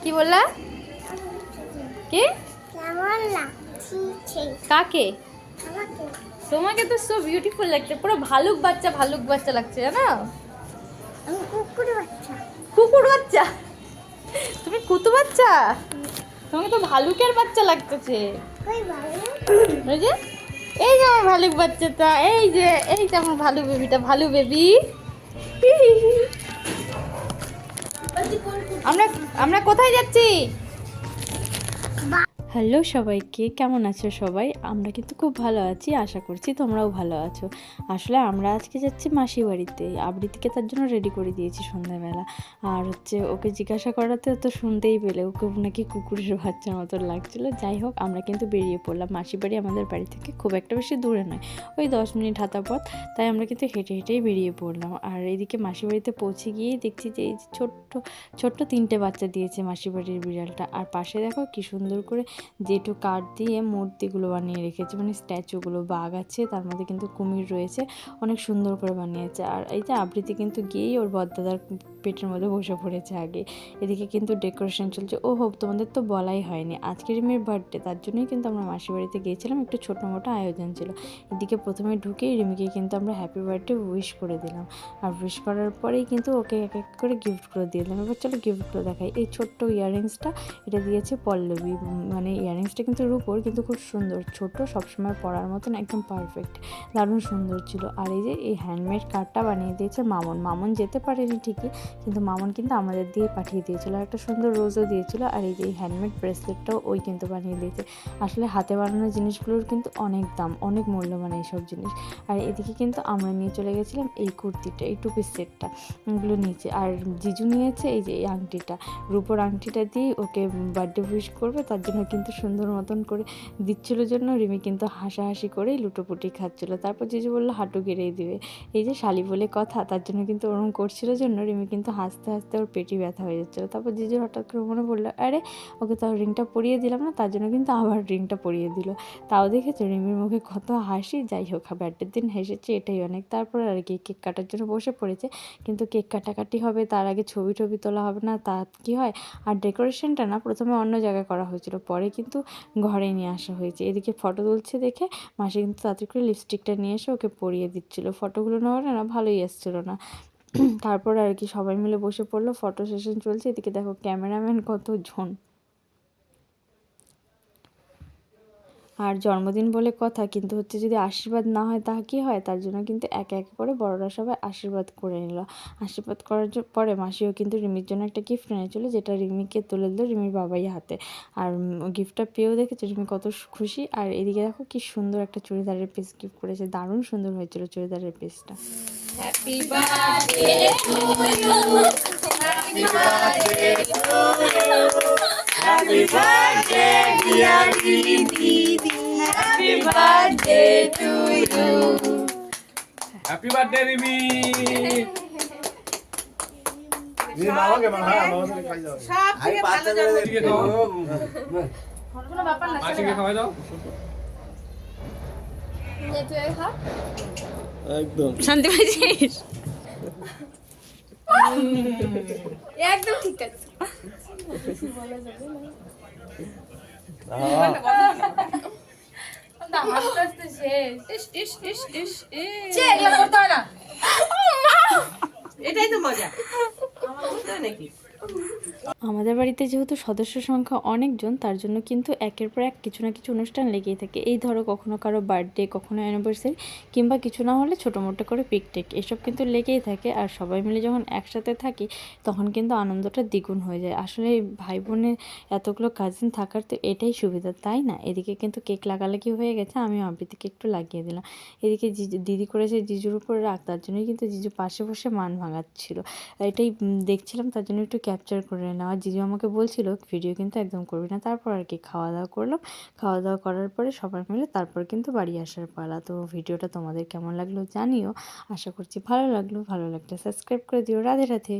কি বললা? কে? কাকে? তোমাকে তো সো বিউটিফুল লাগছে, পুরো ভালুক বাচ্চা লাগছে, জানো? কুকুর বাচ্চা? তুমি কুতু বাচ্চা? তোমাকে তো ভালুকের বাচ্চা লাগতেছে। ওই যে এই যে আমার ভালুক বাচ্চাটা, এই যে আমার ভালু বেবিটা, ভালু বেবি। আমরা আমরা কোথায় যাচ্ছি? হ্যালো সবাইকে, কেমন আছো সবাই? আমরা কিন্তু খুব ভালো আছি, আশা করছি তোমরাও ভালো আছো। আসলে আমরা আজকে যাচ্ছি মাসির বাড়িতে, আবৃত্তিকে তার জন্য রেডি করে দিয়েছি সন্ধ্যাবেলা। আর ওকে জিজ্ঞাসা করাতে তো শুনতেই পেলে ওকে নাকি কুকুরের বাচ্চার মতো লাগছিলো। যাই হোক, আমরা কিন্তু বেরিয়ে পড়লাম। মাসির বাড়ি আমাদের বাড়ি থেকে খুব একটা বেশি দূরে নয়, ওই 10 মিনিট হাঁটা পথ। তাই আমরা কিন্তু হেঁটে হেঁটেই বেরিয়ে পড়লাম। আর এইদিকে মাসির বাড়িতে পৌঁছে গিয়েই দেখছি যে এই ছোট্ট 3টে বাচ্চা দিয়েছে মাসির বাড়ির বিড়ালটা। আর পাশে দেখো কি সুন্দর করে জেটু কাঠ দিয়ে মূর্তিগুলো বানিয়ে রেখেছে, মানে স্ট্যাচুগুলো। বাঘ আছে, তার মধ্যে কিন্তু কুমির রয়েছে, অনেক সুন্দর করে বানিয়েছে। আর এই যে আবৃত্তি কিন্তু গিয়েই ওর বড়দাদার পেটের মধ্যে বসে পড়েছে আগে। এদিকে কিন্তু ডেকোরেশন চলছে। ও হোক, তোমাদের তো বলাই হয়নি, আজকে রিমির বার্থডে, তার জন্যই কিন্তু আমরা মাসির বাড়িতে গিয়েছিলাম। একটু ছোটো মোটো আয়োজন ছিল। এদিকে প্রথমে ঢুকেই রিমিকে কিন্তু আমরা হ্যাপি বার্থডে উইশ করে দিলাম। আর উইশ করার পরেই কিন্তু ওকে এক এক করে গিফটগুলো দিয়ে দিলাম। এবার চলো গিফটগুলো দেখাই। এই ছোট্ট ইয়াররিংসটা, এটা দিয়েছে পল্লবী। মানে ইয়াররিংসটা কিন্তু রূপোর, কিন্তু খুব সুন্দর, ছোট, সবসময় পরার মতন, একদম পারফেক্ট, দারুণ সুন্দর ছিল। আর এই যে এই হ্যান্ডমেড কার্ডটা বানিয়ে দিয়েছে মামন যেতে পারেনি ঠিকই, কিন্তু মামন কিন্তু আমাদের দিয়ে পাঠিয়ে দিয়েছিল। আর একটা সুন্দর রোজও দিয়েছিল। আর এই যে এই হ্যান্ডমেড ব্রেসলেটটাও ওই কিন্তু বানিয়ে দিয়েছে। আসলে হাতে বানানো জিনিসগুলোর কিন্তু অনেক দাম, অনেক মূল্যবান এইসব জিনিস। আর এদিকে কিন্তু আমরা নিয়ে চলে গেছিলাম এই কুর্তিটা, এই 2 পিস সেটটা, এগুলো নিয়েছে। আর জিজু নিয়েছে এই যে এই আংটিটা, রূপোর আংটিটা দিয়ে ওকে বার্থডে উইশ করবে, তার জন্য কিন্তু সুন্দর মতন করে দিচ্ছিল জন্য রিমি কিন্তু হাসাহাসি করেই লুটোপুটি খাচ্ছিলো। তারপর জিজু বললো হাঁটু গেড়েই দিবে, এই যে শালি বলে কথা, তার জন্য কিন্তু ওরকম করছিল জন্য রিমি কিন্তু হাসতে হাসতে ওর পেটি ব্যথা হয়ে যাচ্ছিলো। তারপর জিজু হঠাৎ করে মনে পড়লো, আরে ওকে তো রিংটা পরিয়ে দিলাম না, তার জন্য কিন্তু আবার রিংটা পরিয়ে দিল। তাও দেখেছো রিমির মুখে কত হাসি। যাই হোক, বার্থডের দিন হেসেছে, এটাই অনেক। তারপর আর কি কেক কাটার জন্য বসে পড়েছে, কিন্তু কেক কাটাকাটি হবে, তার আগে ছবি তোলা হবে না, তা কি হয়। আর ডেকোরেশনটা না প্রথমে অন্য জায়গায় করা হয়েছিল, পরে কিন্তু ঘরে নিয়ে আসা হয়েছে। এদিকে ফটো তুলছে দেখে মাসি কিন্তু তাড়াতাড়ি করে লিপস্টিকটা নিয়ে এসে ওকে পরিয়ে দিচ্ছিলো। ফটোগুলো নেওয়ার না ভালোই এসেছিলো না। তারপর আর কি সবাই মিলে বসে পড়লো, ফটো সেশন চলছে। এদিকে দেখো ক্যামেরাম্যান কতজন। আর জন্মদিন বলে কথা, কিন্তু হচ্ছে যদি আশীর্বাদ না হয় তা কী হয়, তার জন্য কিন্তু একে একে করে বড়রা সবাই আশীর্বাদ করে নিল। আশীর্বাদ করার পরে মাসিও কিন্তু রিমির জন্য একটা গিফট এনেছিল, যেটা রিমিকে তুলে দিল রিমির বাবাই হাতে। আর গিফটটা পেয়েও দেখেছে রিমি কত খুশি। আর এদিকে দেখো কি সুন্দর একটা চুড়িদারের পিস গিফট করেছে, দারুণ সুন্দর হয়েছিল চুড়িদারের পিসটা। Happy birthday to you, happy birthday to you, happy birthday dear didi, happy birthday to you. Happy birthday Rimi. Rimi মামাকে মামা আমাদের খাই দাও। সব থেকে ভালো জন্মদিন। কোনো ব্যাপার না, মাসিকে খাওয়াই দাও। নে তুই খা। একদম শান্তি পাইছিস? একদম ঠিক আছে। বলা যাবে না, হাসতে হাসতে শেষ। এগুলো করতে হয় না, এটাই তো মজা। আমার করতে হয় নাকি? আমাদের বাড়িতে যেহেতু সদস্য সংখ্যা অনেকজন, তার জন্য কিন্তু একের পর এক কিছু না কিছু অনুষ্ঠান লেগেই থাকে। এই ধরো কখনো কারো বার্থডে, কখনো অ্যানিভার্সারি, কিংবা কিছু না হলে ছোটো মোটো করে পিকনিক, এসব কিন্তু লেগেই থাকে। আর সবাই মিলে যখন একসাথে থাকি তখন কিন্তু আনন্দটা দ্বিগুণ হয়ে যায়। আসলে ভাই বোনের এতগুলো কাজিন থাকার তো এটাই সুবিধা, তাই না? এদিকে কিন্তু কেক লাগালাগি হয়ে গেছে, আমি আবৃত্তিকে একটু লাগিয়ে দিলাম। এদিকে দিদি করেছে জিজুর উপরে রাগ, তার জন্যই কিন্তু জিজু পাশে বসে মান ভাঙাচ্ছিল। এটাই দেখছিলাম, তার জন্য একটু ক্যাপচার করে নেওয়া। জিজু আমাকে বলছিল ভিডিও কিন্তু একদম করবি না। তারপর আর কি খাওয়া দাওয়া করলাম। খাওয়া দাওয়া করার পরে সবাই মিলে তারপর কিন্তু বাড়ি আসার পালা। তো ভিডিওটা তোমাদের কেমন লাগলো জানিও, আশা করছি ভালো লাগলো। ভালো লাগলে সাবস্ক্রাইব করে দিও। রাধে রাধে।